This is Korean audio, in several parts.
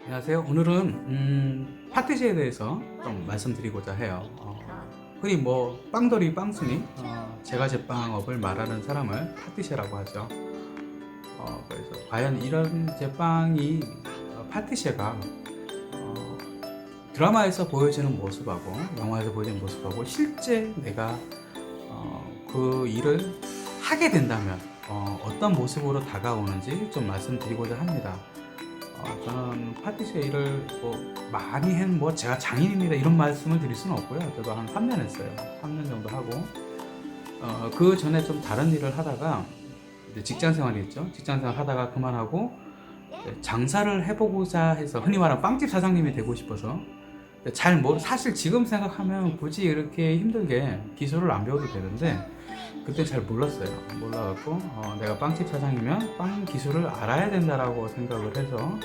안녕하세요. 오늘은 파티시에 대해서 좀 말씀드리고자 해요. 흔히 뭐 빵돌이 빵순이, 제과 제빵업을 말하는 사람을 파티시라고 하죠. 그래서 과연 이런 제빵이 파티시가 드라마에서 보여지는 모습하고 영화에서 보여지는 모습하고 실제 내가 그 일을 하게 된다면 어떤 모습으로 다가오는지 좀 말씀드리고자 합니다. 저는 파티시에 일을 뭐 많이 뭐 제가 장인입니다 이런 말씀을 드릴 수는 없고요. 저도 한 3년 했어요. 3년 정도 하고 그 전에 좀 다른 일을 하다가 이제 직장 생활이 있죠. 직장 생활 하다가 그만하고 장사를 해보고자 해서 흔히 말하는 빵집 사장님이 되고 싶어서 사실 지금 생각하면 굳이 이렇게 힘들게 기술을 안 배워도 되는데 그때 잘 몰랐어요. 몰라갖고 내가 빵집 사장이면 빵 기술을 알아야 된다라고 생각을 해서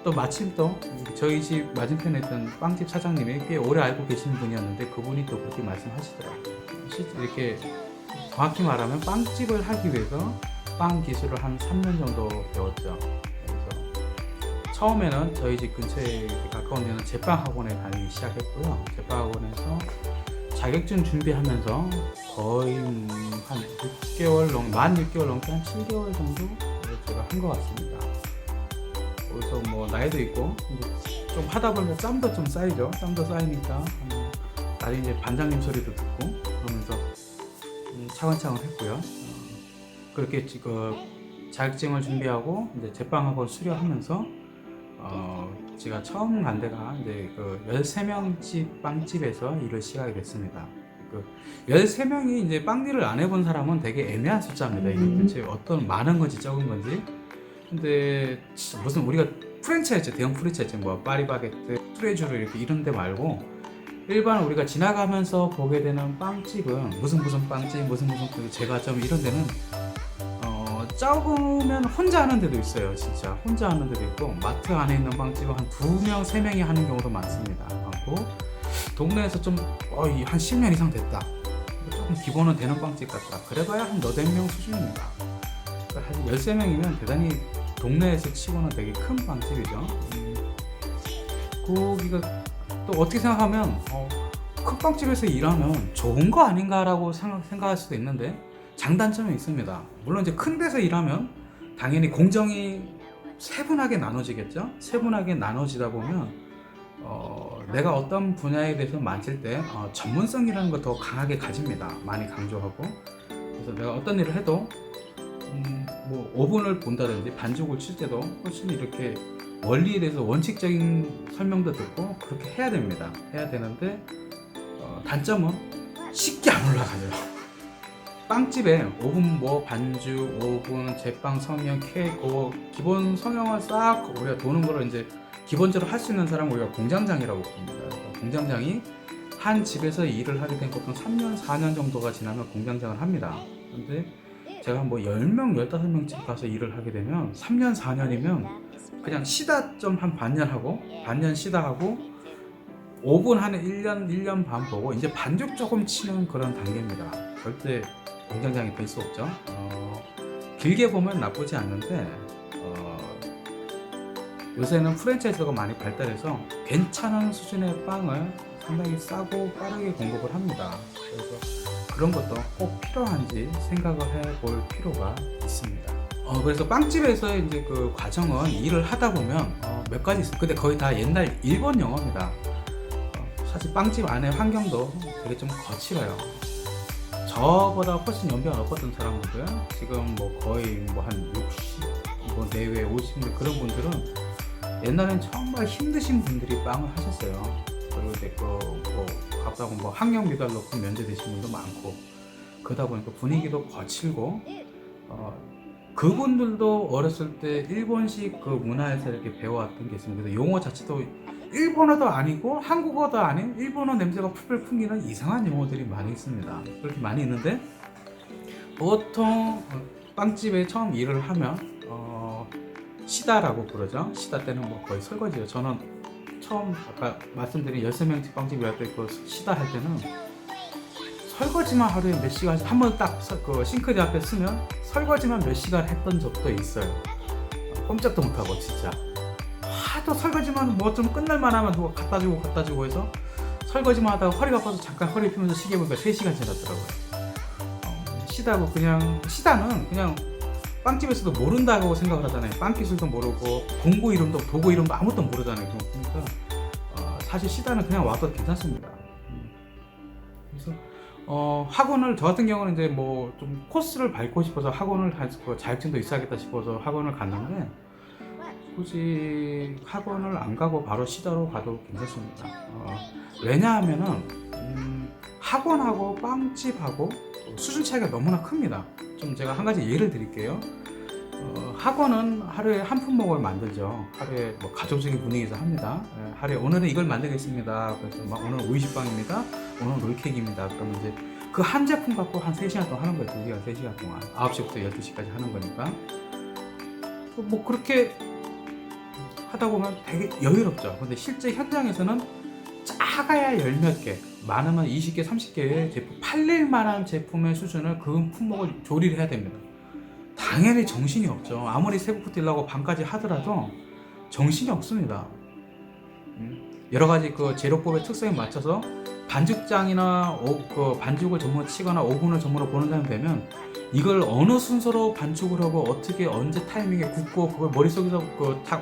또 마침 또 저희 집 맞은편에 있던 빵집 사장님이 꽤 오래 알고 계신 분이었는데 그분이 또 그렇게 말씀하시더라고요. 이렇게 정확히 말하면 빵집을 하기 위해서 빵 기술을 한 3년 정도 배웠죠. 그래서 처음에는 저희 집 근처에 가까운 데는 제빵 학원에 다니기 시작했고요. 제빵 학원에서 자격증 준비하면서 거의 한 6개월 넘게, 만 6개월 넘게 한 7개월 정도 제가 한 것 같습니다. 거기서 뭐 나이도 있고 이제 좀 하다 보면 짬도 좀 쌓이죠. 짬도 쌓이니까 나중에 이제 반장님 소리도 듣고 그러면서 차근차근 했고요. 그렇게 지금 자격증을 준비하고 이제 제빵학원 수료하면서 제가 처음 간 데가 이제 그 13명집 빵집에서 일을 시작하게 됐습니다. 그 13명이 이제 빵 일을 안 해본 사람은 되게 애매한 숫자입니다. 이게 대체 어떤 많은 건지 적은 건지. 근데 무슨 우리가 프랜차이즈, 대형 프랜차이즈 뭐 파리바게뜨, 뚜레쥬르 이렇게 이런 데 말고 일반 우리가 지나가면서 보게 되는 빵집은 무슨 빵집, 무슨 제과점 이런 데는 적으면 혼자 하는 데도 있어요. 진짜 혼자 하는 데도 있고 마트 안에 있는 빵집은 한 2명, 3명이 하는 경우도 많습니다. 하고 동네에서 좀 한 10년 이상 됐다. 조금 기본은 되는 빵집 같다. 그래봐야 한 8명 수준입니다. 한 13명이면 대단히 동네에서 치고는 되게 큰 빵집이죠. 거기가 또 어떻게 생각하면 큰 빵집에서 일하면 좋은 거 아닌가라고 생각할 수도 있는데 장단점이 있습니다. 물론 이제 큰 데서 일하면 당연히 공정이 세분하게 나눠지겠죠. 세분하게 나눠지다 보면 내가 어떤 분야에 대해서 만질 때 전문성이라는 걸 더 강하게 가집니다. 많이 강조하고. 그래서 내가 어떤 일을 해도 뭐 오븐을 본다든지 반죽을 칠 때도 훨씬 이렇게 원리에 대해서 원칙적인 설명도 듣고 그렇게 해야 됩니다. 해야 되는데 단점은 쉽게 안 올라가요. 빵집에 오븐 뭐 반죽, 오븐, 제빵 성형, 케이크 기본 성형을 싹 우리가 도는 거를 이제 기본적으로 할 수 있는 사람은 우리가 공장장이라고 부릅니다. 공장장이 한 집에서 일을 하게 된 보통 3년, 4년 정도가 지나면 공장장을 합니다. 근데 제가 뭐 10명, 15명씩 가서 일을 하게 되면 3년, 4년이면 그냥 쉬다 좀 한 반년 쉬다 하고 오븐 한 1년 반 보고 이제 반죽 조금 치는 그런 단계입니다. 절대 공장장이 될 수 없죠. 길게 보면 나쁘지 않는데 요새는 프랜차이즈가 많이 발달해서 괜찮은 수준의 빵을 상당히 싸고 빠르게 공급을 합니다. 그래서 그런 것도 꼭 필요한지 생각을 해볼 필요가 있습니다. 그래서 빵집에서 이제 그 과정은 일을 하다 보면 몇 가지 있어요. 근데 거의 다 옛날 일본 영어입니다. 사실 빵집 안의 환경도 되게 좀 거칠어요. 저보다 훨씬 연배가 높았던 사람들은 지금 뭐 거의 뭐 한 60, 뭐 내외 50대 그런 분들은 옛날엔 정말 힘드신 분들이 빵을 하셨어요. 그리고 이제 뭐 갑자기 뭐 학력 미달 높은 면제되신 분도 많고 그러다 보니까 분위기도 거칠고 그분들도 어렸을 때 일본식 그 문화에서 이렇게 배워왔던 게 있습니다. 그래서 용어 자체도 일본어도 아니고 한국어도 아닌 일본어 냄새가 풀풀 풍기는 이상한 용어들이 많이 있습니다. 그렇게 많이 있는데 보통 빵집에 처음 일을 하면 시다라고 부르죠. 시다 때는 뭐 거의 설거지예요. 저는 처음 아까 말씀드린 13명 빵집 일할 때 그 시다 할 때는 설거지만 하루에 몇 시간 한번 딱 그 싱크대 앞에 쓰면 설거지만 몇 시간 했던 적도 있어요. 꼼짝도 못하고 진짜 하도 설거지만 뭐 좀 끝날만 하면 누가 갖다 주고 해서 설거지만 하다가 허리가 아파서 잠깐 허리 펴면서 시계 보니까 3시간 지났더라고요. 시다고 그냥 시다는 그냥 빵집에서도 모른다고 생각을 하잖아요. 빵 기술도 모르고 공구 이름도 도구 이름도 아무것도 모르잖아요. 그러니까 사실 시다는 그냥 와도 괜찮습니다. 그래서 학원을 저 같은 경우는 이제 뭐 좀 코스를 밟고 싶어서 학원을 자격증도 있어야겠다 싶어서 학원을 갔는데 굳이 학원을 안 가고 바로 시다로 가도 괜찮습니다. 왜냐하면은 학원하고 빵집하고 수준 차이가 너무나 큽니다. 좀 제가 한 가지 예를 드릴게요. 학원은 하루에 한 품목을 만들죠. 하루에 뭐 가족적인 분위기에서 합니다. 하루에 오늘은 이걸 만들겠습니다. 그래서 막 오늘 우유식빵입니다. 오늘 롤케이크입니다. 그러면 이제 그 한 제품 갖고 한 3시간 동안 하는 거예요. 2시간, 3시간 동안. 9시부터 12시까지 하는 거니까. 뭐 그렇게 하다 보면 되게 여유롭죠. 근데 실제 현장에서는 작아야 10몇 개, 많으면 20개, 30개의 제품, 팔릴 만한 제품의 수준을 그 품목을 조리를 해야 됩니다. 당연히 정신이 없죠. 아무리 세부프 뛸라고 반까지 하더라도 정신이 없습니다. 여러 가지 그 재료법의 특성에 맞춰서 반죽장이나 반죽을 전문으로 치거나 오븐을 전문으로 보는 사람이 되면 이걸 어느 순서로 반죽을 하고 어떻게 언제 타이밍에 굽고 그걸 머릿속에서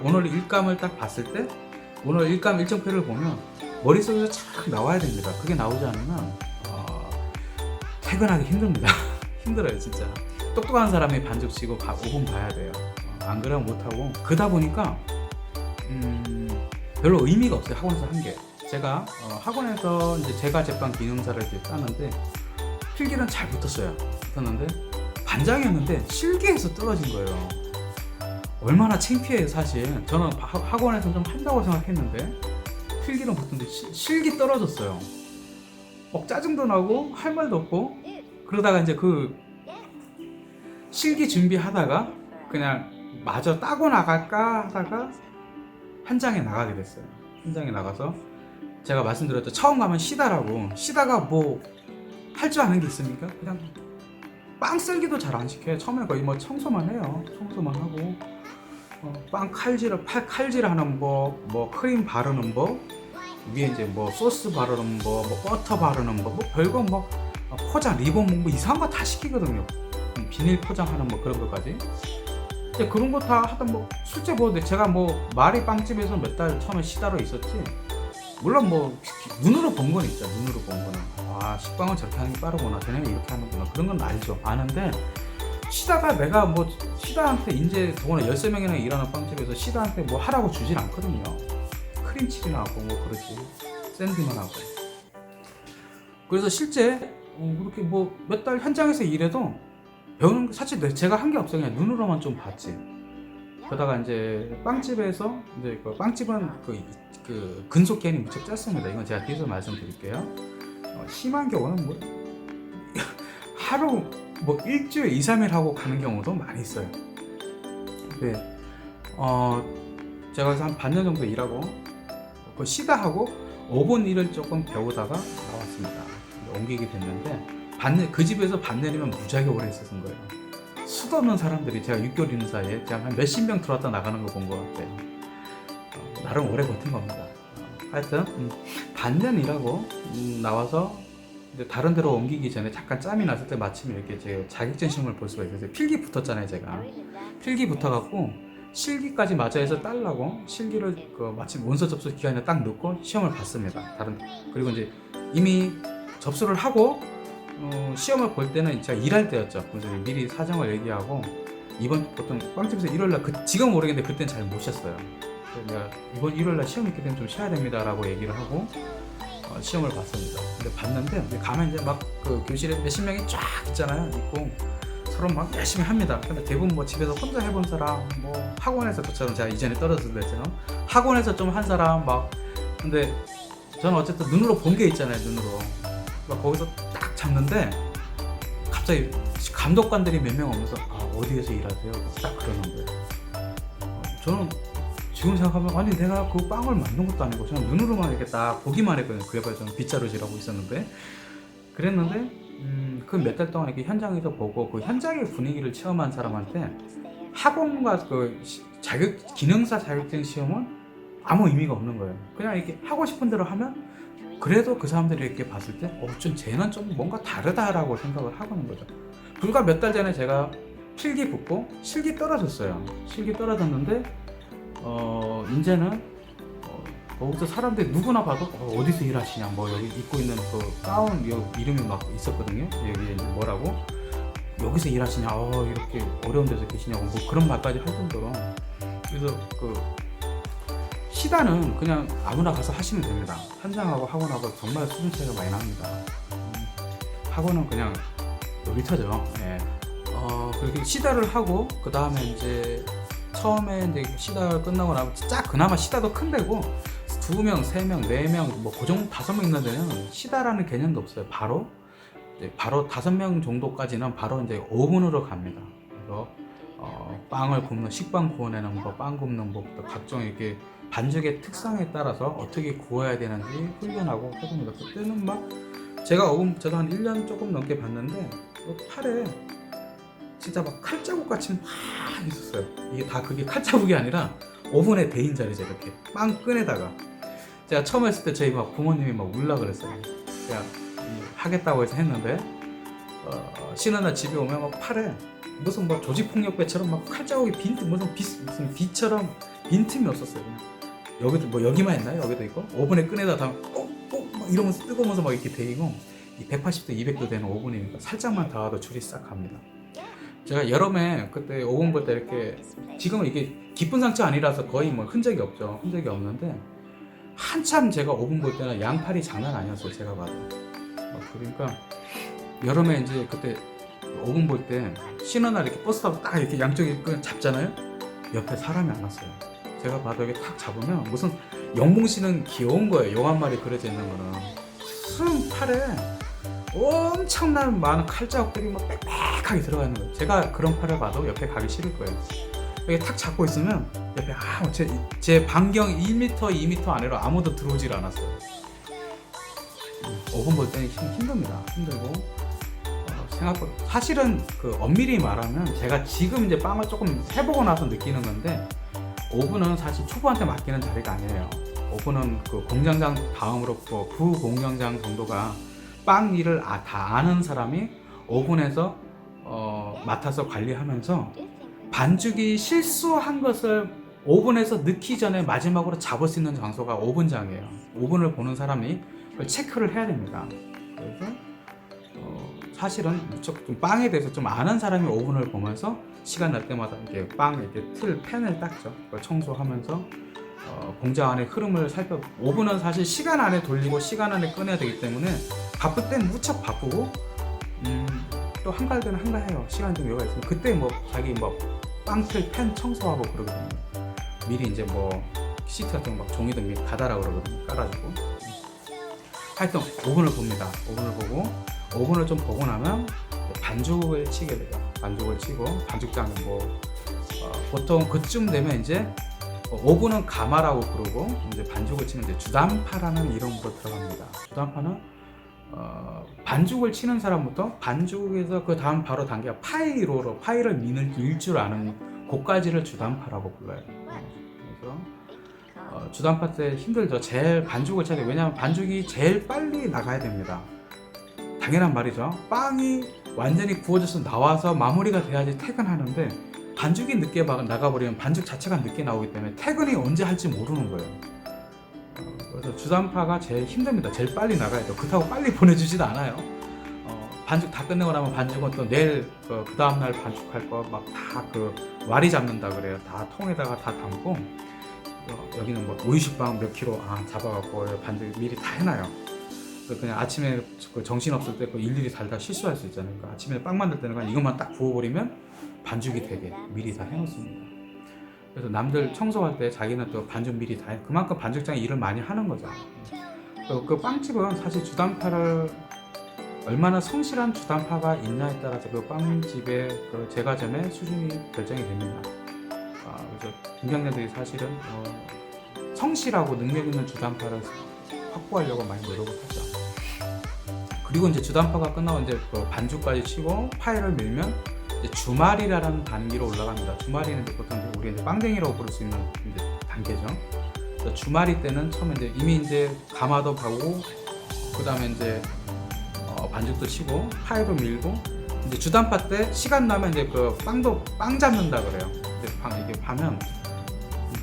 오늘 일감을 딱 봤을 때 오늘 일감 일정표를 보면 머릿속에서 착 나와야 됩니다. 그게 나오지 않으면 퇴근하기 힘듭니다. 힘들어요 진짜. 똑똑한 사람이 반죽 치고 오븐 봐야 돼요. 안 그러면 못하고 그러다 보니까 별로 의미가 없어요. 학원에서 한 게. 제가 학원에서 이제 제가 제빵 기능사를 이렇게 따는데 필기는 잘 붙었는데 반장이었는데 실기에서 떨어진 거예요. 얼마나 창피해요 사실. 저는 학원에서 좀 한다고 생각했는데 필기는 붙었는데 실기 떨어졌어요. 짜증도 나고 할 말도 없고 그러다가 이제 그 실기 준비하다가 그냥 마저 따고 나갈까 하다가 현장에 나가게 됐어요. 현장에 나가서 제가 말씀드렸죠. 처음 가면 시다라고. 시다가 뭐 할 줄 아는 게 있습니까? 그냥 빵 썰기도 잘 안 시켜요. 처음에 거의 뭐 청소만 해요. 청소만 하고 빵 칼질하는 법, 뭐 크림 바르는 법, 위에 이제 뭐 소스 바르는 법, 뭐 버터 바르는 법, 뭐 별거 뭐 포장 리본 뭐 이상한 거 다 시키거든요. 비닐 포장하는 뭐 그런 것까지. 근데 그런 거 다 하다 뭐 실제 뭐 제가 뭐 말이 빵집에서 몇 달 처음에 시다로 있었지. 물론 뭐 눈으로 본 건 있죠. 눈으로 본 거는 식빵은 저렇게 하는 게 빠르구나. 쟤네는 이렇게 하는구나. 그런 건 알죠. 아는데 시다가 내가 뭐 시다한테 이제 더구나 13명이나 일하는 빵집에서 시다한테 뭐 하라고 주진 않거든요. 크림칠이나 하고 뭐 그러지. 샌드만 하고. 그래서 실제 그렇게 뭐 몇 달 현장에서 일해도 배우는 사실 제가 한 게 없어요. 그냥 눈으로만 좀 봤지. 그러다가 이제 빵집에서 이제 그 빵집은 그 근속 기한이 무척 짧습니다. 이건 제가 뒤에서 말씀드릴게요. 심한 경우는 뭐 하루 뭐 일주일 2, 3일 하고 가는 경우도 많이 있어요. 근데 제가 한 반년 정도 일하고 그 시다하고 5분 일을 조금 배우다가 나왔습니다. 옮기게 됐는데 그 집에서 반년이면 무지하게 오래 있었던 거예요. 수도 없는 사람들이 제가 6개월 있는 사이에 제가 한 몇십 명 들어왔다 나가는 거 본 것 같아요. 나름 오래 버틴 겁니다. 하여튼 반년 일하고 나와서 이제 다른 데로 옮기기 전에 잠깐 짬이 났을 때 마침 이렇게 제 자격증 시험을 볼 수가 있어요. 필기 붙었잖아요. 제가 필기 붙어갖고 실기까지 맞아 해서 딸라고 실기를 마침 원서 접수 기간에 딱 넣고 시험을 봤습니다. 그리고 이제 이미 접수를 하고 시험을 볼 때는 제가 일할 때였죠. 그래서 미리 사정을 얘기하고 이번 보통 빵집에서 일요일날 지금 모르겠는데 그때는 잘 못 쉬었어요. 내가 이번 일요일날 시험 있기 때문에 좀 쉬어야 됩니다라고 얘기를 하고 시험을 봤습니다. 근데 봤는데 가면 이제 막 그 교실에 몇십 명이 쫙 있잖아요. 있고 서로 막 열심히 합니다. 근데 대부분 뭐 집에서 혼자 해본 사람, 뭐 학원에서 저처럼 제가 이전에 떨어졌을 때처럼 학원에서 좀 한 사람 막 근데 저는 어쨌든 눈으로 본 게 있잖아요. 눈으로 막 거기서 딱 잡는데 갑자기 감독관들이 몇 명 오면서 어디에서 일하세요? 딱 그러는 거예요. 저는 지금 생각하면 아니 내가 그 빵을 만든 것도 아니고 저는 눈으로만 이렇게 딱 보기만 했거든요. 그래봐야 저는 빗자루질하고 있었는데 그랬는데 그 몇 달 동안 이렇게 현장에서 보고 그 현장의 분위기를 체험한 사람한테 학원과 그 기능사 자격증 시험은 아무 의미가 없는 거예요. 그냥 이렇게 하고 싶은 대로 하면 그래도 그 사람들이 이렇게 봤을 때 좀 쟤는 좀 뭔가 다르다라고 생각을 하고는 거죠. 불과 몇 달 전에 제가 필기 붙고 실기 떨어졌어요. 실기 떨어졌는데 이제는 거기서 사람들이 누구나 봐도 어디서 일하시냐, 뭐 여기 입고 있는 그 가운 이름이 막 있었거든요. 여기 이제 뭐라고 여기서 일하시냐, 이렇게 어려운 데서 계시냐고 뭐 그런 말까지 할 정도로. 그래서 그 시다는 그냥 아무나 가서 하시면 됩니다. 현장하고 학원하고 정말 수준 차이가 많이 납니다. 학원은 그냥 놀이터죠. 예. 그렇게 시다를 하고 그 다음에 이제 처음에 이제 시다 끝나고 나면 그나마 시다도 큰 데고 2명, 3명, 4명, 뭐 그 정도 5명 있는 데는 시다라는 개념도 없어요. 바로 5명 정도까지는 바로 이제 오븐으로 갑니다. 그래서 빵을 굽는 식빵 구워내는 법, 빵 굽는 법부터 각종 이렇게 반죽의 특성에 따라서 어떻게 구워야 되는지 훈련하고 해봅니다. 그때는 막 제가 저도 한 1년 조금 넘게 봤는데 팔에 진짜 막 칼자국 같이 막 있었어요. 이게 다 그게 칼자국이 아니라 오븐에 데인 자리죠. 이렇게 빵 끈에다가 제가 처음 했을 때 저희 막 부모님이 막 울라 그랬어요. 제가 하겠다고 해서 했는데 쉬는 날 집에 오면 막 팔에 무슨 뭐 조직폭력배처럼 막 칼자국이 무슨 비처럼 빈틈이 없었어요. 여기도 뭐 여기만 했나요? 여기도 있고 오븐에 끈에다 다 막 이러면서 뜨거우면서 막 이렇게 데이고 180도 200도 되는 오븐이니까 살짝만 닿아도 줄이 싹 갑니다. 제가 여름에 그때 오븐 볼 때 이렇게 지금은 이게 기쁜 상처 아니라서 거의 뭐 흔적이 없죠. 흔적이 없는데 한참 제가 오븐 볼 때는 양팔이 장난 아니었어요. 제가 봐도. 그러니까 여름에 이제 그때 오븐 볼 때 쉬는 날 이렇게 버스 타고 딱 이렇게 양쪽에 잡잖아요. 옆에 사람이 안 왔어요. 제가 봐도 이렇게 탁 잡으면 무슨 영봉씨는 귀여운 거예요. 용 한 마리 그려져 있는 거는 무슨 팔에 엄청난 많은 칼자국들이 막 빽빽하게 들어가 있는 거예요. 제가 그런 팔을 봐도 옆에 가기 싫을 거예요. 이렇게 탁 잡고 있으면 옆에 제 반경 1m, 2m 안으로 아무도 들어오질 않았어요. 오븐 볼 때는 힘듭니다. 힘들고 생각보다 사실은 그 엄밀히 말하면 제가 지금 이제 빵을 조금 해보고 나서 느끼는 건데 오븐은 사실 초보한테 맡기는 자리가 아니에요. 오븐은 그 공장장 다음으로 부공장장 정도가 빵 일을 다 아는 사람이 오븐에서 맡아서 관리하면서 반죽이 실수한 것을 오븐에서 넣기 전에 마지막으로 잡을 수 있는 장소가 오븐장이에요. 오븐을 보는 사람이 그걸 체크를 해야 됩니다. 그래서 사실은 무척 좀 빵에 대해서 좀 아는 사람이 오븐을 보면서 시간 날 때마다 이렇게 이렇게 팬을 닦죠. 그걸 청소하면서 공장 안의 흐름을 오븐은 사실 시간 안에 돌리고 시간 안에 꺼내야 되기 때문에 바쁠 땐 무척 바쁘고 또 한가할 때는 한가해요. 시간 좀 여유가 있으면 그때 뭐 자기 뭐 빵틀 팬 청소하고 그러거든요. 미리 이제 뭐 시트 같은 거 막 종이등 미리 닫아라 그러거든요. 깔아주고. 하여튼 오븐을 봅니다. 오븐을 보고 오븐을 좀 보고 나면 반죽을 치게 돼요. 반죽을 치고 반죽장은 보통 그쯤 되면 이제 오븐은 가마라고 부르고 이제 반죽을 치면 이제 주단파라는 이름으로 들어갑니다. 주단파는 반죽을 치는 사람부터 반죽에서 그 다음 바로 단계가 파이를 밀 줄 아는 그까지를 주단파라고 불러요. 그래서 주단파 때 힘들죠. 제일 반죽을 쳐야 돼요. 왜냐하면 반죽이 제일 빨리 나가야 됩니다. 당연한 말이죠. 빵이 완전히 구워져서 나와서 마무리가 돼야지 퇴근하는데 반죽이 늦게 나가버리면 반죽 자체가 늦게 나오기 때문에 퇴근이 언제 할지 모르는 거예요. 그래서 주단파가 제일 힘듭니다. 제일 빨리 나가야 돼요. 그렇다고 빨리 보내주지도 않아요. 반죽 다 끝내고 나면 반죽은 또 내일 그 다음날 반죽할 거 막 다 와리 잡는다 그래요. 다 통에다가 다 담고 여기는 뭐 우유식빵 몇 킬로 잡아갖고 반죽 미리 다 해놔요. 그냥 아침에 정신없을 때 일일이 달다 실수할 수 있잖아요. 그러니까 아침에 빵 만들 때는 그냥 이것만 딱 부어버리면 반죽이 되게 미리 다 해놓습니다. 그래서 남들 청소할 때 자기는 또 반죽 미리 다 해. 그만큼 반죽장이 일을 많이 하는 거죠. 그 빵집은 사실 주단파를 얼마나 성실한 주단파가 있냐에 따라서 그 빵집의 그 제과점의 수준이 결정이 됩니다. 그래서 김경래들이 사실은 성실하고 능력 있는 주단파를 확보하려고 많이 노력을 하죠. 그리고 이제 주단파가 끝나고 이제 반죽까지 치고 파이를 밀면 이제 주말이라는 단계로 올라갑니다. 주말이는 이제 보통 우리 이제 빵댕이라고 부를 수 있는 이제 단계죠. 그래서 주말이 때는 처음에 이제 이미 이제 가마도 가고 그다음에 이제 반죽도 치고 파이도 밀고 이제 주단파 때 시간 나면 이제 그 빵 잡는다 그래요. 이게 하면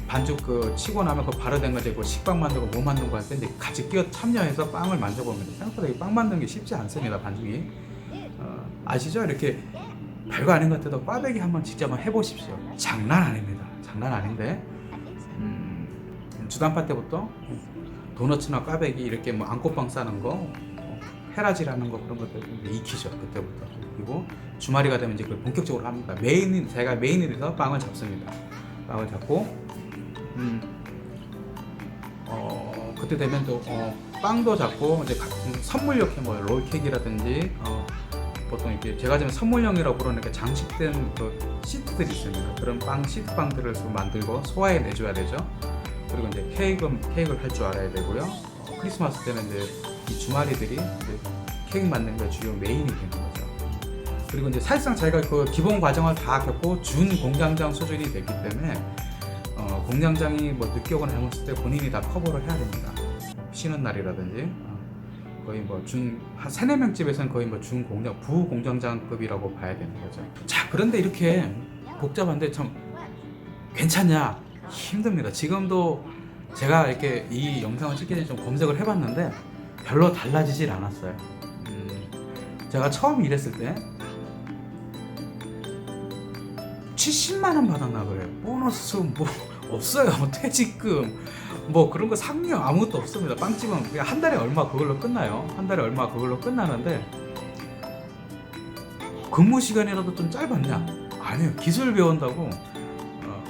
반죽 그 치고 나면 그 발효된 거 이제 그 식빵 만들고 뭐 만든 거 할 때 이제 같이 끼어 참여해서 빵을 만져보면 생각보다 이 빵 만드는 게 쉽지 않습니다. 반죽이 아시죠? 이렇게 별거 아닌 것 같아도 꽈배기 한번 직접 한번 해보십시오. 장난 아닙니다. 장난 아닌데 주단파 때부터 도너츠나 꽈배기 이렇게 뭐 안꽃빵 싸는 거 헤라지라는 거 그런 것들 익히죠. 그때부터. 그리고 주말이가 되면 이제 그걸 본격적으로 합니다. 제가 메인이 돼서 빵을 잡습니다. 빵을 잡고 그때 되면 또 빵도 잡고 이제 선물용 뭐 롤케이크라든지 보통 이렇게 제가 지금 선물용이라고 부르는 게 장식된 그 시트들이 있습니다. 그런 시트빵들을 만들고 소화해 내줘야 되죠. 그리고 이제 케이크를 할 줄 알아야 되고요. 크리스마스 때는 이제 이 주말이들이 이제 케이크 만드는 게 주요 메인이 되는 거죠. 그리고 이제 사실상 저희가 그 기본 과정을 다 겪고 준 공장장 수준이 됐기 때문에 공장장이 뭐 늦게 오거나 잘못했을 때 본인이 다 커버를 해야 됩니다. 쉬는 날이라든지 거의 뭐 한 3-4명 집에서는 거의 뭐 준 공장, 부 공장장급이라고 봐야 되는 거죠. 자, 그런데 이렇게 복잡한데 참 괜찮냐? 힘듭니다. 지금도 제가 이렇게 이 영상을 찍기 전에 좀 검색을 해봤는데 별로 달라지질 않았어요. 제가 처음 일했을 때 70만 원 받았나 그래요. 보너스 뭐 없어요. 퇴직금 뭐 그런 거 상여 아무것도 없습니다. 빵집은 그냥 한 달에 얼마 그걸로 끝나요. 한 달에 얼마 그걸로 끝나는데 근무 시간이라도 좀 짧았냐? 아니요. 기술 배운다고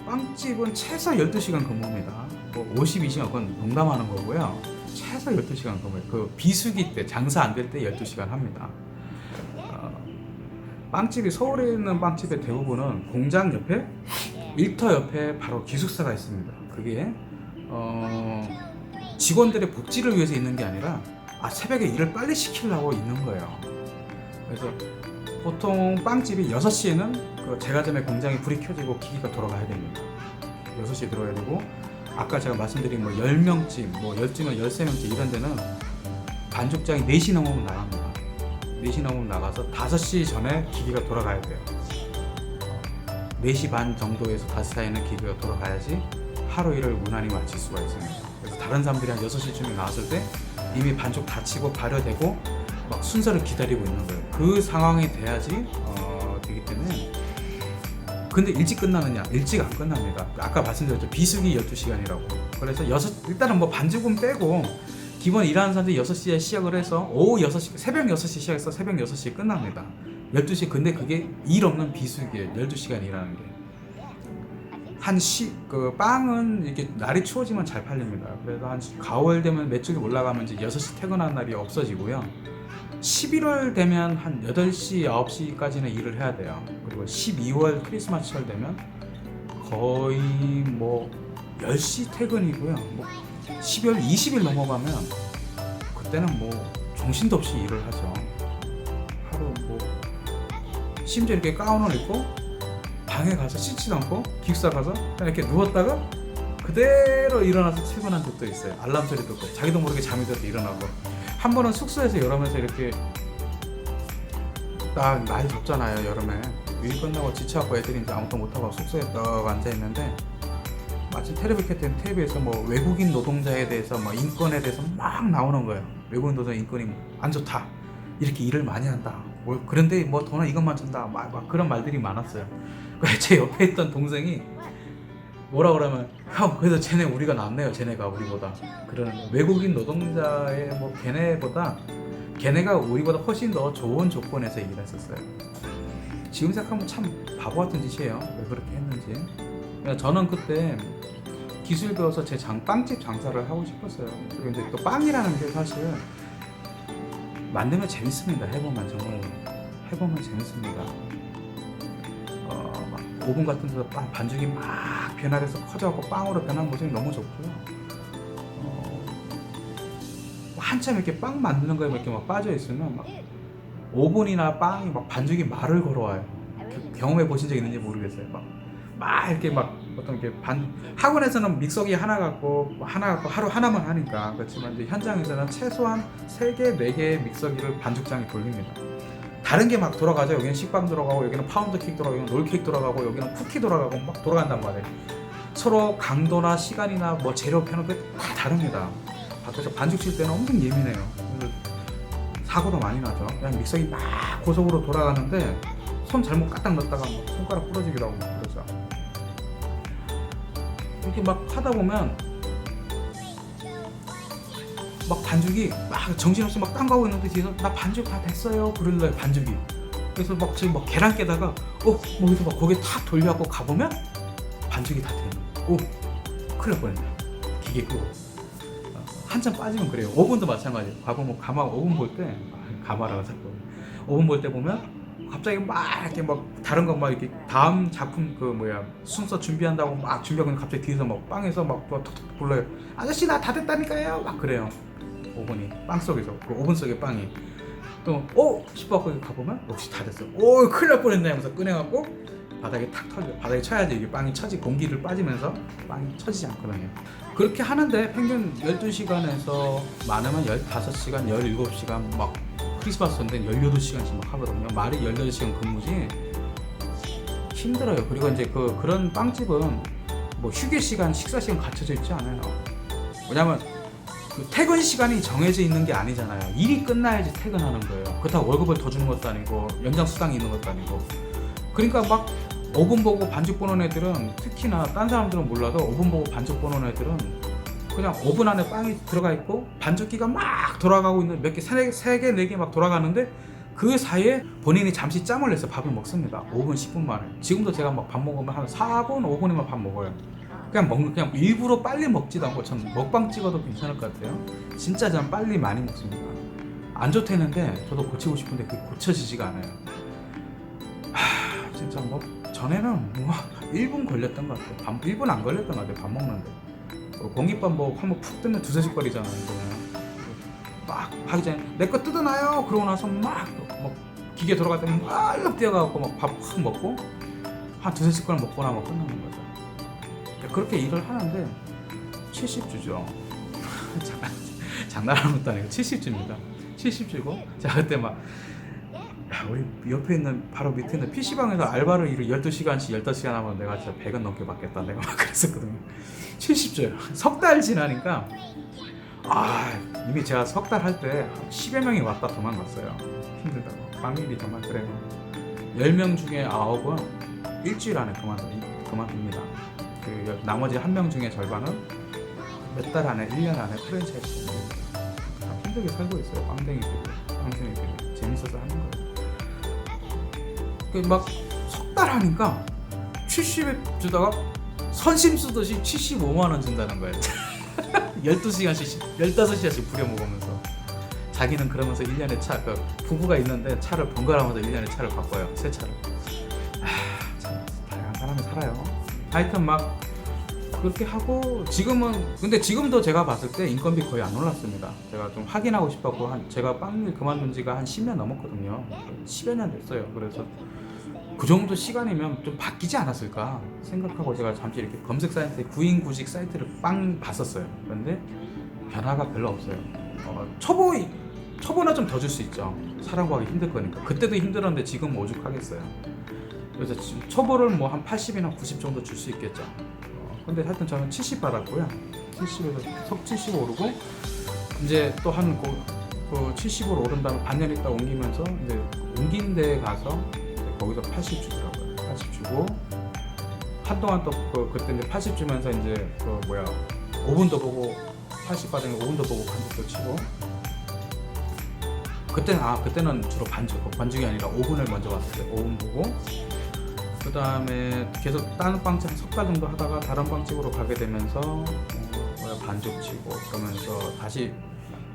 빵집은 최소 12시간 근무입니다. 뭐 52시간 그건 농담하는 거고요. 최소 12시간 근무예요. 그 비수기 때 장사 안 될 때 12시간 합니다. 빵집이 서울에 있는 빵집의 대부분은 공장 옆에 일터 옆에 바로 기숙사가 있습니다. 그게 직원들의 복지를 위해서 있는 게 아니라 새벽에 일을 빨리 시키려고 있는 거예요. 그래서 보통 빵집이 6시에는 제가 전에 공장에 불이 켜지고 기기가 돌아가야 됩니다. 6시에 들어가야 되고 아까 제가 말씀드린 뭐 10명집, 뭐 10집은 13명집 이런 데는 반죽장이 4시 넘으면 나갑니다. 4시 넘으면 나가서 5시 전에 기기가 돌아가야 돼요. 4시 반 정도에서 5시 사이에는 기기가 돌아가야지 하루 일을 무난히 마칠 수가 있습니다. 그래서 다른 사람들이 한 6시쯤에 나왔을 때 이미 반죽 다 치고 발효되고 막 순서를 기다리고 있는 거예요. 그 상황이 돼야지 되기 때문에. 근데 일찍 끝나느냐? 일찍 안 끝납니다. 아까 말씀드렸죠. 비수기 12시간이라고. 그래서 일단은 뭐 반죽은 빼고 기본 일하는 사람들이 6시에 시작을 해서 오후 6시, 새벽 6시 시작해서 새벽 6시에 끝납니다. 12시. 근데 그게 일 없는 비수기예요. 12시간 일하는 게. 그 빵은 이렇게 날이 추워지면 잘 팔립니다. 그래서 한 가을 되면 매출이 올라가면 이제 6시 퇴근하는 날이 없어지고요. 11월 되면 한 8시, 9시까지는 일을 해야 돼요. 그리고 12월 크리스마스철 되면 거의 뭐 10시 퇴근이고요. 뭐 12월 20일 넘어가면 그때는 뭐 정신도 없이 일을 하죠. 하루 뭐 심지어 이렇게 가운을 입고 방에 가서 씻지도 않고 기숙사 가서 그냥 이렇게 누웠다가 그대로 일어나서 출근한 적도 있어요. 알람 소리 듣고 자기도 모르게 잠이 들어서 일어나고. 한 번은 숙소에서 일하면서 이렇게 딱 날이 덥잖아요. 여름에 일 끝나고 지쳐갖고 애들이 이제 아무것도 못하고 숙소에 딱 앉아있는데 마침 텔레비에서 뭐 외국인 노동자에 대해서 뭐 인권에 대해서 막 나오는 거예요. 외국인 노동자 인권이 안 좋다, 이렇게 일을 많이 한다, 그런데 뭐 돈은 이것만 준다, 막 그런 말들이 많았어요. 제 옆에 있던 동생이 뭐라 그러면 형 그래도 쟤네 우리가 낫네요. 쟤네가 우리보다. 그러는 거예요. 외국인 노동자의 뭐 걔네가 우리보다 훨씬 더 좋은 조건에서 일했었어요. 지금 생각하면 참 바보 같은 짓이에요. 왜 그렇게 했는지. 그러니까 저는 그때 기술 배워서 제 빵집 장사를 하고 싶었어요. 그리고 이제 또 빵이라는 게 사실 만들면 재밌습니다. 해보면 정말 해보면 재밌습니다. 막 오븐 같은 데서 반죽이 막 변화돼서 커져갖고 빵으로 변한 모습이 너무 좋고요. 한참 이렇게 빵 만드는 거에 이렇게 막 빠져 있으면 막 오븐이나 빵이 막 반죽이 말을 걸어와요. 경험해 보신 적 있는지 모르겠어요. 막 막 이렇게 막 어떤 게 학원에서는 믹서기 하나 갖고 하루 하나만 하니까 그렇지만 이제 현장에서는 최소한 3개, 4개의 믹서기를 반죽장에 돌립니다. 다른 게 막 돌아가죠. 여기는 식빵 돌아가고, 여기는 파운드 케이크 돌아가고, 여기는 롤케이크 돌아가고, 여기는 쿠키 돌아가고 막 돌아간단 말이에요. 서로 강도나 시간이나 뭐 재료 펴는 게 다 다릅니다. 밖에서 반죽 칠 때는 엄청 예민해요. 그래서 사고도 많이 나죠. 그냥 믹서기 막 고속으로 돌아가는데 손 잘못 까딱 넣었다가 막 손가락 부러지기도 하고 그러죠. 이렇게 막 하다 보면 막 반죽이 막 정신없이 막 딴 거 하고 있는데 뒤에서 나 반죽 다 됐어요 그러려요 반죽이. 그래서 막 지금 막 계란 깨다가 뭐 여기서 막 고개 탁 돌려갖고 가보면 반죽이 다 되는 거예요. 큰일 날 뻔했네. 기계 끄고 한참 빠지면 그래요. 오븐도 마찬가지예요. 가보면 가마 오븐 볼 때 가마라고 자꾸 오븐 볼 때 보면 갑자기 막 이렇게 막 다른 거 막 이렇게 다음 작품 그 뭐야 순서 준비한다고 막 준비하고 있는데 갑자기 뒤에서 막 빵에서 막 톡톡 불러요. 아저씨 나 다 됐다니까요 막 그래요. 오븐이 빵 속에서 그 오븐 속에 빵이 또 싶어갖고 가보면 역시 다 됐어. 큰일 날 뻔했네 하면서 꺼내갖고 바닥에 탁 털려. 바닥에 쳐야지 이게 빵이 공기를 빠지면서 빵이 쳐지지 않거든요. 그렇게 하는데 평균 12시간에서 많으면 15시간, 17시간 막 크리스마스 전엔 18시간씩 막 하거든요. 말이 18시간 근무지 힘들어요. 그리고 이제 그런 빵집은 뭐 휴게 시간, 식사 시간 갖춰져 있지 않아요. 왜냐면 그 퇴근 시간이 정해져 있는 게 아니잖아요. 일이 끝나야지 퇴근하는 거예요. 그렇다고 월급을 더 주는 것도 아니고 연장 수당이 있는 것도 아니고. 그러니까 막 오븐 보고 반죽 보는 애들은 특히나 딴 사람들은 몰라도 오븐 보고 반죽 보는 애들은 그냥 오븐 안에 빵이 들어가 있고 반죽기가 막 돌아가고 있는 몇 개, 3개, 4개 막 돌아가는데 그 사이에 본인이 잠시 짬을 내서 밥을 먹습니다. 5분, 10분 만에. 지금도 제가 막 밥 먹으면 한 4분, 5분이면 밥 먹어요. 그냥 일부러 빨리 먹지도 않고 전 먹방 찍어도 괜찮을 것 같아요. 진짜 전 빨리 많이 먹습니다. 안 좋다는데 저도 고치고 싶은데 그게 고쳐지지가 않아요. 진짜 뭐 전에는 뭐 1분 걸렸던 것 같아요. 1분 안 걸렸던 것 같아요. 밥 먹는데. 공깃밥 뭐 한번 푹 뜨면 2-3씩 거리잖아요. 막 하기 전에 내 거 뜯어놔요. 그러고 나서 막 기계 돌아갈 때는 막 뛰어가고 막 밥 확 먹고 한 2-3씩 걸 먹고 나면 끝나는 거죠. 그렇게 일을 하는데 70주죠. 장난하는 것도 아니고 70주입니다. 70주고 제가 그때 막 우리 옆에 있는 바로 밑에 있는 PC방에서 알바를 일을 12시간씩 15시간 하면 내가 진짜 100원 넘게 받겠다 내가 막 그랬었거든요. 70조예요. 석 달 지나니까 이미 제가 석 달 할 때 10여 명이 왔다 도망갔어요. 힘들다고. 빵일이 정말 그래요. 10명 중에 9은 일주일 안에 그만둡니다. 그 나머지 1명 중에 절반은 몇 달 안에 1년 안에 프랜차이즈 힘들게 살고 있어요. 빵쟁이들이 재밌어서 하는 거예요. 막 석 달 하니까 70에 주다가 선심 쓰듯이 75만 원 준다는 거예요. 12시간씩 15시간씩 부려먹으면서 자기는 그러면서 1년에 부부가 있는데 차를 번갈아가면서 1년에 차를 바꿔요. 새 차를. 참 다양한 사람이 살아요. 하여튼 막 그렇게 하고 근데 지금도 제가 봤을 때 인건비 거의 안 올랐습니다. 제가 좀 확인하고 싶었고 제가 빵일 그만둔 지가 한 10년 넘었거든요. 10여 년 됐어요. 그래서 그 정도 시간이면 좀 바뀌지 않았을까 생각하고 제가 잠시 이렇게 검색 사이트에 구인구직 사이트를 봤었어요. 그런데 변화가 별로 없어요. 초보나 좀 더 줄 수 있죠. 사람 구하기 힘들 거니까. 그때도 힘들었는데 지금 오죽하겠어요. 그래서 지금 초보를 뭐 한 80이나 90 정도 줄 수 있겠죠. 근데 하여튼 저는 70 받았고요. 70에서 석 70 오르고 이제 또 한 70으로 오른 다음에 반년 있다 옮기면서 이제 옮긴 데 가서 거기서 80 주더라고요. 80 주고 한동안 또 그때 이제 80 주면서 이제 5분도 보고 80 받으면 5분도 보고 반죽도 치고 그때는 주로 반죽이 아니라 5분을 먼저 왔어요. 5분 보고 그 다음에 계속 다른 빵집 석 달 정도 하다가 다른 빵집으로 가게 되면서 반죽 치고 그러면서 다시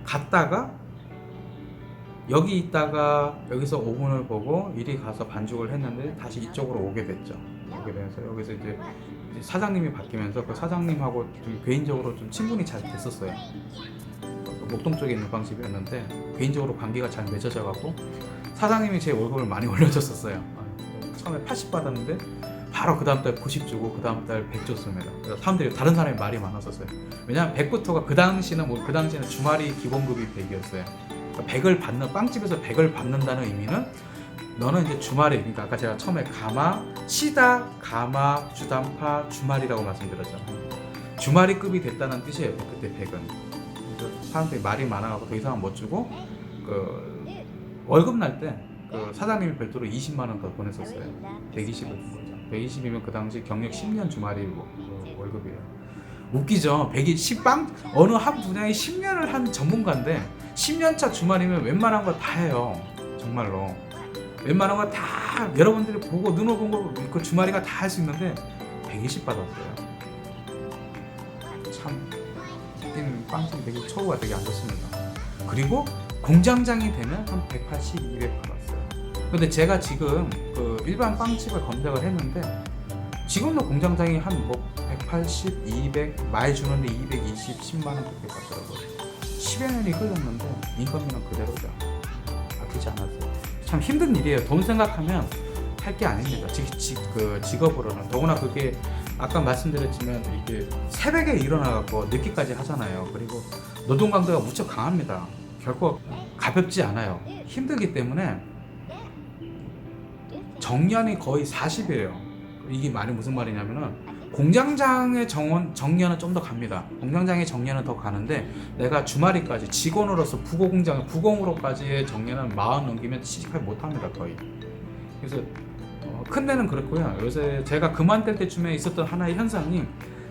갔다가 여기 있다가 여기서 5분을 보고 이리 가서 반죽을 했는데 다시 이쪽으로 오게 됐죠. 오게 돼서 여기서 이제 사장님이 바뀌면서 그 사장님하고 좀 개인적으로 좀 친분이 잘 됐었어요. 목동 쪽에 있는 빵집이었는데 개인적으로 관계가 잘 맺어져 갖고 사장님이 제 월급을 많이 올려줬었어요. 처음에 80 받았는데 바로 그 다음 달 90 주고 그 다음 달 100 줬습니다. 그래서 사람들이 다른 사람이 말이 많았었어요. 왜냐면 100부터가 그 당시는 주말이 기본급이 100이었어요. 그러니까 100을 받는 빵집에서 100을 받는다는 의미는 너는 이제 주말에, 그러니까 아까 제가 처음에 가마, 시다, 가마, 주단파, 주말이라고 말씀드렸잖아요. 주말이급이 됐다는 뜻이에요. 그때 100은. 그래서 사람들이 말이 많아가지고 더 이상은 못 주고 그 월급 날 때 그 사장님이 별도로 20만 원 더 보냈었어요. 120을 준 거죠. 120이면 그 당시 경력 10년 주말이 월급이에요. 웃기죠. 120 어느 한 분야에 10년을 한 전문가인데 10년차 주말이면 웬만한 거 다 해요. 정말로. 웬만한 거 다 여러분들이 보고 눈으로 본 거 그 주말이가 다 할 수 있는데 120 받았어요. 참 그때는 빵집 되게 처우가 되게 안 좋습니다. 그리고 공장장이 되면 한 180, 200 받았어요. 근데 제가 지금 그 일반 빵집을 검색을 했는데 지금도 공장장이 한 뭐 180, 200 많이 주는데 220, 10만 원 그렇게 받더라고요. 10여 년이 흘렀는데 인건비는 그대로죠. 바뀌지 않았어요. 참 힘든 일이에요. 돈 생각하면 할 게 아닙니다. 그 직업으로는. 더구나 그게 아까 말씀드렸지만 이게 새벽에 일어나갖고 늦게까지 하잖아요. 그리고 노동 강도가 무척 강합니다. 결코 가볍지 않아요. 힘들기 때문에 정년이 거의 40이에요. 이게 말이 무슨 말이냐면은 공장장의 정년은 좀 더 갑니다. 공장장의 정년은 더 가는데 내가 주말이까지 직원으로서 부공으로까지의 정년은 40 넘기면 취직하지 못합니다. 거의. 그래서 큰 데는 그렇고요. 요새 제가 그만둘 때쯤에 있었던 하나의 현상이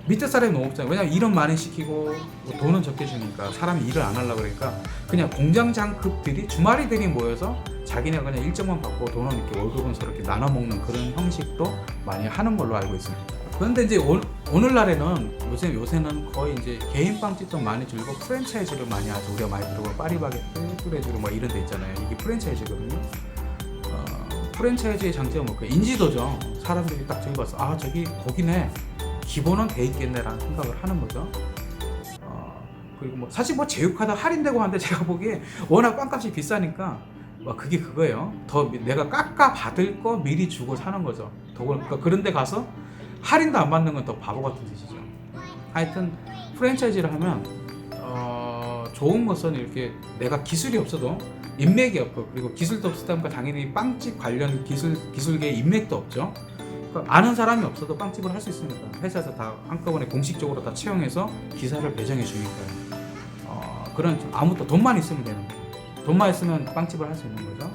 밑에 사람이 너무 없잖아요. 왜냐면 일은 많이 시키고 돈은 적게 주니까 사람이 일을 안 하려고 그러니까 그냥 공장장급들이 주말이들이 모여서 자기네가 그냥 일정만 받고 돈은 이렇게 월급은 서로 이렇게 나눠 먹는 그런 형식도 많이 하는 걸로 알고 있습니다. 그런데 이제 오늘날에는 요새는 거의 이제 개인 빵집도 많이 줄고 프랜차이즈를 많이 하죠. 우리가 많이 들어보 파리바게뜨, 뚜레쥬르 뭐 이런 데 있잖아요. 이게 프랜차이즈거든요. 프랜차이즈의 장점은 뭐 인지도죠. 사람들이 딱 저기 봐서 아 저기 거기네 기본은 돼 있겠네라는 생각을 하는 거죠. 그리고 뭐 사실 뭐 제육하다 할인되고 하는데 제가 보기에 워낙 빵값이 비싸니까 그게 그거예요. 더 내가 깎아 받을 거 미리 주고 사는 거죠. 그러니까 그런데 가서 할인도 안 받는 건 더 바보 같은 짓이죠. 하여튼 프랜차이즈를 하면 좋은 것은 이렇게 내가 기술이 없어도 인맥이 없고 그리고 기술도 없었다 보니까 당연히 빵집 관련 기술계의 인맥도 없죠. 그러니까 아는 사람이 없어도 빵집을 할 수 있습니다. 회사에서 다 한꺼번에 공식적으로 다 채용해서 기사를 배정해 주니까요. 그런 아무것도 돈만 있으면 되는 거예요. 돈만 있으면 빵집을 할 수 있는 거죠.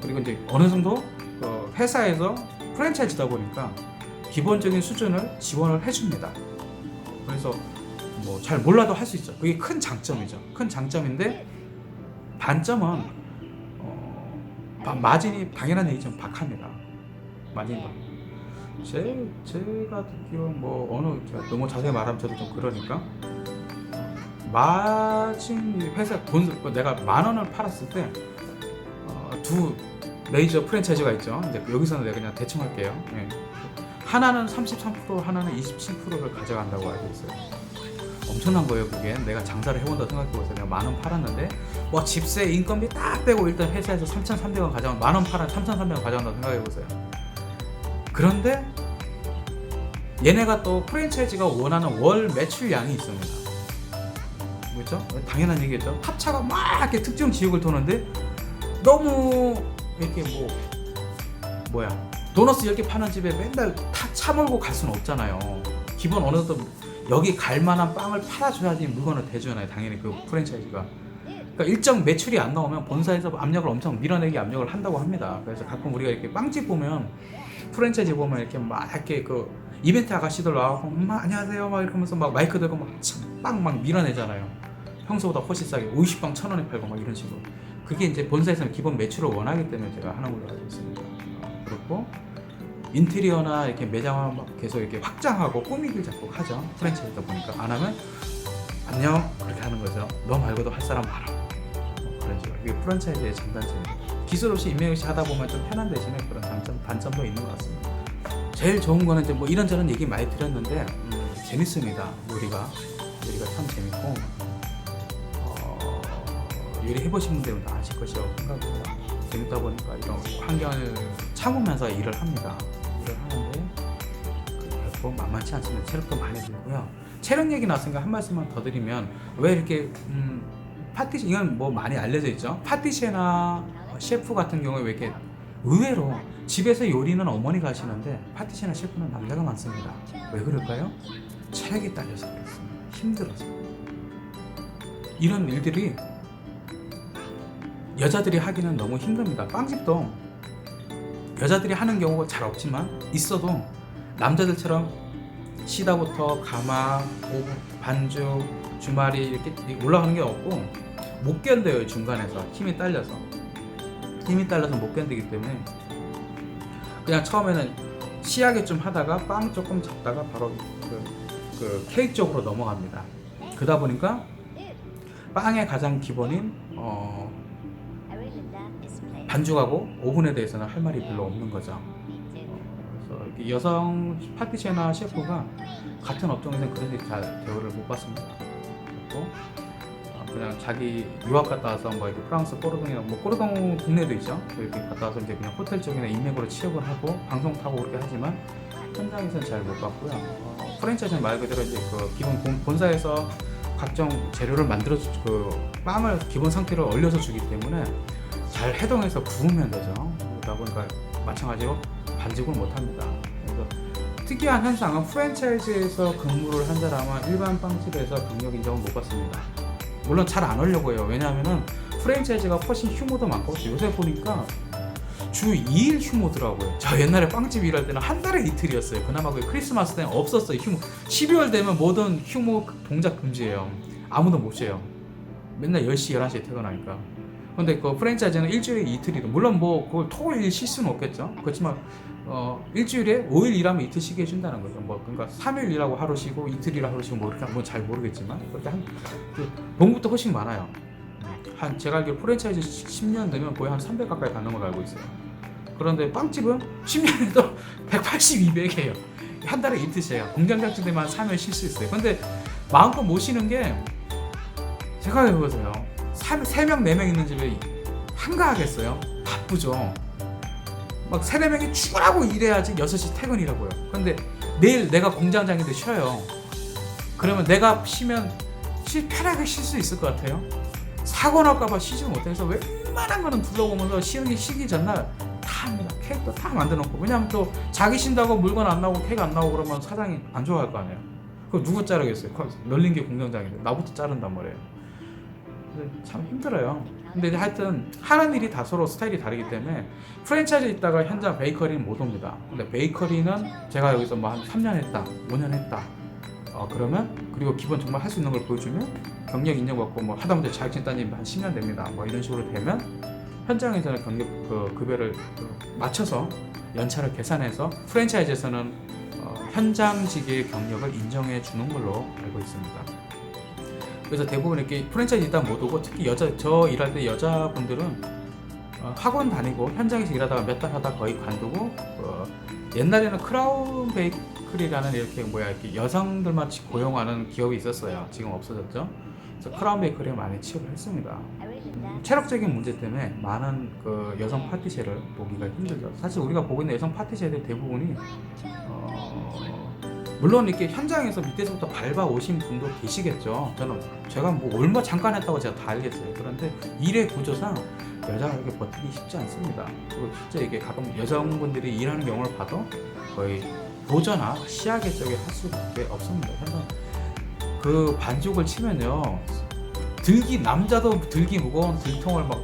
그리고 이제 어느 정도 회사에서 프랜차이즈다 보니까 기본적인 수준을 지원을 해줍니다. 그래서 뭐 잘 몰라도 할 수 있죠. 그게 큰 장점이죠. 큰 장점인데 단점은 마진이 당연한 얘기지만 박합니다. 마진이 제가 듣기로 뭐 제가 너무 자세히 말하면 저도 좀 그러니까 마진 회사 내가 10,000원을 팔았을 때 두 메이저 프랜차이즈가 있죠. 이제 여기서는 내가 그냥 대충 할게요. 네. 하나는 33%, 하나는 27%를 가져간다고 알고 있어요. 엄청난 거예요. 그게 내가 장사를 해본다고 생각해보세요. 내가 10,000원 팔았는데 집세 인건비 딱 빼고 일단 회사에서 3,300원 가져간 10,000원 팔아 3,300원 가져간다고 생각해보세요. 그런데 얘네가 또 프랜차이즈가 원하는 월 매출량이 있습니다. 그렇죠? 당연한 얘기겠죠. 탑차가 막 이렇게 특정 지역을 도는데 너무 이렇게 도너스 10개 파는 집에 맨날 차 몰고 갈 수는 없잖아요. 기본 어느 정도 여기 갈 만한 빵을 팔아줘야지 물건을 대주잖아요. 당연히 그 프랜차이즈가. 그러니까 일정 매출이 안 나오면 본사에서 압력을 엄청 밀어내기 압력을 한다고 합니다. 그래서 가끔 우리가 이렇게 빵집 보면 프랜차이즈 보면 이렇게 막 이렇게 그 이벤트 아가씨들 와서 안녕하세요 막 이러면서 막 마이크 들고 빵 막 밀어내잖아요. 평소보다 훨씬 싸게 50빵 1,000원에 팔고 막 이런 식으로. 그게 이제 본사에서는 기본 매출을 원하기 때문에 제가 하는 걸로 알고 있습니다. 그렇고 인테리어나 이렇게 매장을 막 계속 이렇게 확장하고 꾸미기를 자꾸 하죠. 프랜차이즈다 보니까 안 하면 안녕 그렇게 하는 거죠. 너 말고도 할 사람 많아. 그런 식으로. 이게 프랜차이즈의 장단점입니다. 기술 없이 인맥 없이 하다 보면 좀 편한 대신에 그런 단점도 있는 것 같습니다. 제일 좋은 거는 이제 뭐 이런저런 얘기 많이 드렸는데 재밌습니다. 요리가 참 재밌고 요리 해보신 분들은 다 아실 것이라고 생각합니다. 재밌다 보니까 이런 환경을 참으면서 일을 합니다. 일을 하는데 결코 만만치 않습니다. 체력도 많이 들고요. 체력 얘기 나왔으니까 한 말씀만 더 드리면 왜 이렇게 파티시 이건 뭐 많이 알려져 있죠. 파티시에나 셰프 같은 경우에 왜 이렇게 의외로 집에서 요리는 어머니가 하시는데 파티시에나 셰프는 남자가 많습니다. 왜 그럴까요? 체력이 딸려서 그렇습니다. 힘들어서. 이런 일들이 여자들이 하기는 너무 힘듭니다. 빵집도 여자들이 하는 경우가 잘 없지만 있어도 남자들처럼 시다부터 가마, 반죽, 주말이 이렇게 올라가는 게 없고 못 견뎌요. 중간에서 힘이 딸려서 못 견디기 때문에 그냥 처음에는 시하게 좀 하다가 빵 조금 잡다가 바로 그 케이크 쪽으로 넘어갑니다. 그러다 보니까 빵의 가장 기본인 반죽하고 오븐에 대해서는 할 말이 별로 없는 거죠. 그래서 여성 파티시에나 셰프가 같은 업종에서는 그런 식의 대우를 못 받습니다. 그리고 그냥 자기 유학 갔다 와서 뭐 이렇게 프랑스 꼬르동이나 뭐 꼬르동 국내도 있죠. 이렇게 갔다 와서 이제 그냥 호텔 쪽이나 인맥으로 취업을 하고 방송 타고 그렇게 하지만 현장에서는 잘 못 받고요. 프랜차이즈는 말 그대로 이제 그 기본 본사에서 각종 재료를 만들어 그 빵을 기본 상태로 얼려서 주기 때문에 잘 해동해서 구우면 되죠. 그러다 보니까 마찬가지로 반죽을 못 합니다. 그래서 특이한 현상은 프랜차이즈에서 근무를 한 사람은 일반 빵집에서 경력 인정을 못 받습니다. 물론 잘 안 하려고 해요. 왜냐하면은 프랜차이즈가 훨씬 휴무도 많고 요새 보니까 주 2일 휴무더라고요. 저 옛날에 빵집 일할 때는 한 달에 이틀이었어요. 그나마 그 크리스마스 때는 없었어요. 휴무. 12월 되면 모든 휴무 동작 금지예요. 아무도 못 쉬어요. 맨날 10시, 11시에 퇴근하니까. 근데 그 프랜차이즈는 일주일에 이틀이도 물론 뭐 그걸 토일 쉴 수는 없겠죠. 그렇지만 일주일에 5일 일하면 이틀 쉬게 해준다는 거죠. 뭐 그러니까 3일 일하고 하루 쉬고 이틀 일하고 하루 쉬고 뭐 이렇게 뭐 잘 모르겠지만 그렇게 봉급도 훨씬 많아요. 한 제가 알기로 프랜차이즈 10년 되면 거의 한 300 가까이 받는 걸로 알고 있어요. 그런데 빵집은 10년에도 180, 200이에요. 한 달에 이틀째요. 공장 작주 되면 한 3일 쉴 수 있어요. 근데 마음껏 못 쉬는 게 제가 해보세요. 3명, 4명 있는 집에 한가하겠어요? 바쁘죠. 막 3, 4명이 출근하고 일해야지 6시 퇴근이라고요. 근데 내일 내가 공장장인데 쉬어요. 그러면 내가 쉬면 편하게 쉴 수 있을 것 같아요? 사고 날까봐 쉬지 못해서 웬만한 거는 둘러보면서 쉬기 전날 다 합니다. 케이크도 다 만들어 놓고. 왜냐면 또 자기 쉰다고 물건 안 나오고 케이크 안 나오고 그러면 사장이 안 좋아할 거 아니에요. 그거 누구 자르겠어요? 널린 게 공장장인데 나부터 자른단 말이에요. 참 힘들어요. 근데 하여튼 하는 일이 다 서로 스타일이 다르기 때문에 프랜차이즈 있다가 현장 베이커리는 못 옵니다. 근데 베이커리는 제가 여기서 뭐 한 3년 했다, 5년 했다. 그러면 그리고 기본 정말 할 수 있는 걸 보여주면 경력 인정받고 뭐 하다못해 자격증 따님 한 10년 됩니다. 뭐 이런 식으로 되면 현장에서는 경력 급여를 맞춰서 연차를 계산해서 프랜차이즈에서는 현장직의 경력을 인정해 주는 걸로 알고 있습니다. 그래서 대부분 이렇게 프랜차이즈 일단 못 오고 특히 저 일할 때 여자분들은 학원 다니고 현장에서 일하다가 몇 달 하다 거의 관두고 옛날에는 크라운 베이커리라는 이렇게 여성들만 고용하는 기업이 있었어요. 지금 없어졌죠. 그래서 크라운 베이커리에 많이 취업을 했습니다. 체력적인 문제 때문에 많은 그 여성 파티시에를 보기가 힘들죠. 사실 우리가 보고 있는 여성 파티시에들 대부분이 물론 이렇게 현장에서 밑에서부터 밟아 오신 분도 계시겠죠. 제가 뭐 얼마 잠깐 했다고 제가 다 알겠어요. 그런데 일의 구조상 여자가 이렇게 버티기 쉽지 않습니다. 그리고 진짜 이게 가끔 여성분들이 일하는 경우를 봐도 거의 보조나 시야계 쪽에 할 수밖에 없습니다. 그래서 그 반죽을 치면요, 남자도 들기 무거운 들통을 막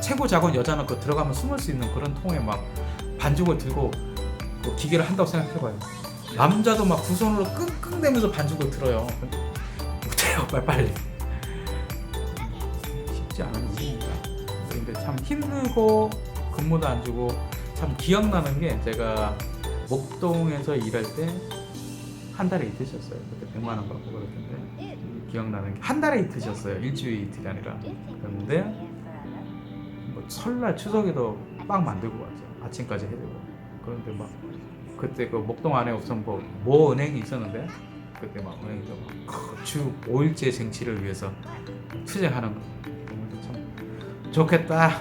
최고 작은 여자는 그 들어가면 숨을 수 있는 그런 통에 막 반죽을 들고 그 기계를 한다고 생각해봐요. 남자도 막 두 손으로 끙끙대면서 반죽을 들어요. 못해요, 빨리. 쉽지 않은 일입니다. 근데 참 힘들고 근무도 안 주고 참 기억나는 게 제가 목동에서 일할 때 한 달에 이틀 쉬었어요. 그때 100만 원 받고 그랬는데 기억나는 게 한 달에 이틀 쉬었어요. 일주일에 이틀이 아니라. 그런데 뭐 설날 추석에도 빵 만들고 왔죠. 아침까지 해주고. 그런데 막 그때 그 목동 안에 우선 뭐 은행이 있었는데 그때 막 은행에서 주 5일째 쟁취를 위해서 투쟁하는 거 참 좋겠다.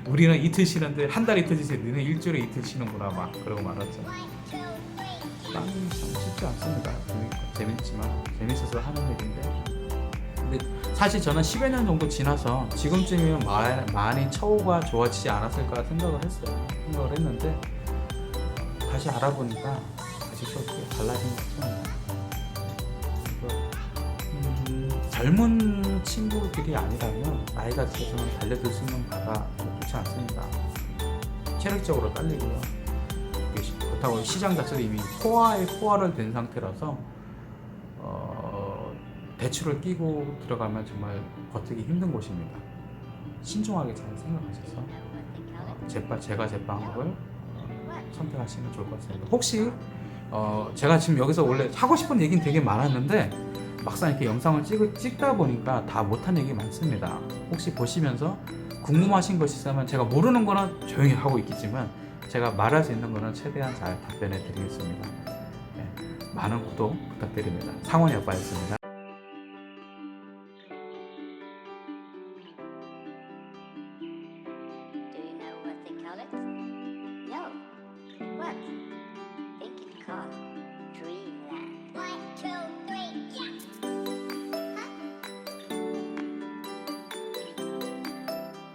우리는 이틀 쉬는데 한 달 이틀 쉬지 너는 일주일에 이틀 쉬는구나 막 그러고 말았죠. 땅이 참 쉽지 않습니다. 재밌지만 재밌어서 하는 일인데 근데 사실 저는 10여 년 정도 지나서 지금쯤이면 많이 처우가 좋아지지 않았을까 생각을 했는데 다시 알아보니까 다시 좀 달라진 것 같습니다. 젊은 친구들이 아니라면 나이가 들어서는 달려들 수 있는 바가 좋지 않습니다. 체력적으로 딸리고요. 그렇다고 시장 자체도 이미 포화를 된 상태라서 대출을 끼고 들어가면 정말 버티기 힘든 곳입니다. 신중하게 잘 생각하셔서 제가 제 방법을 선택하시면 좋을 것 같습니다. 혹시 제가 지금 여기서 원래 하고 싶은 얘기는 되게 많았는데 막상 이렇게 영상을 찍다 보니까 다 못한 얘기 많습니다. 혹시 보시면서 궁금하신 것이 있으면 제가 모르는 거는 조용히 하고 있겠지만 제가 말할 수 있는 거는 최대한 잘 답변해 드리겠습니다. 네, 많은 구독 부탁드립니다. 상원이 아빠였습니다.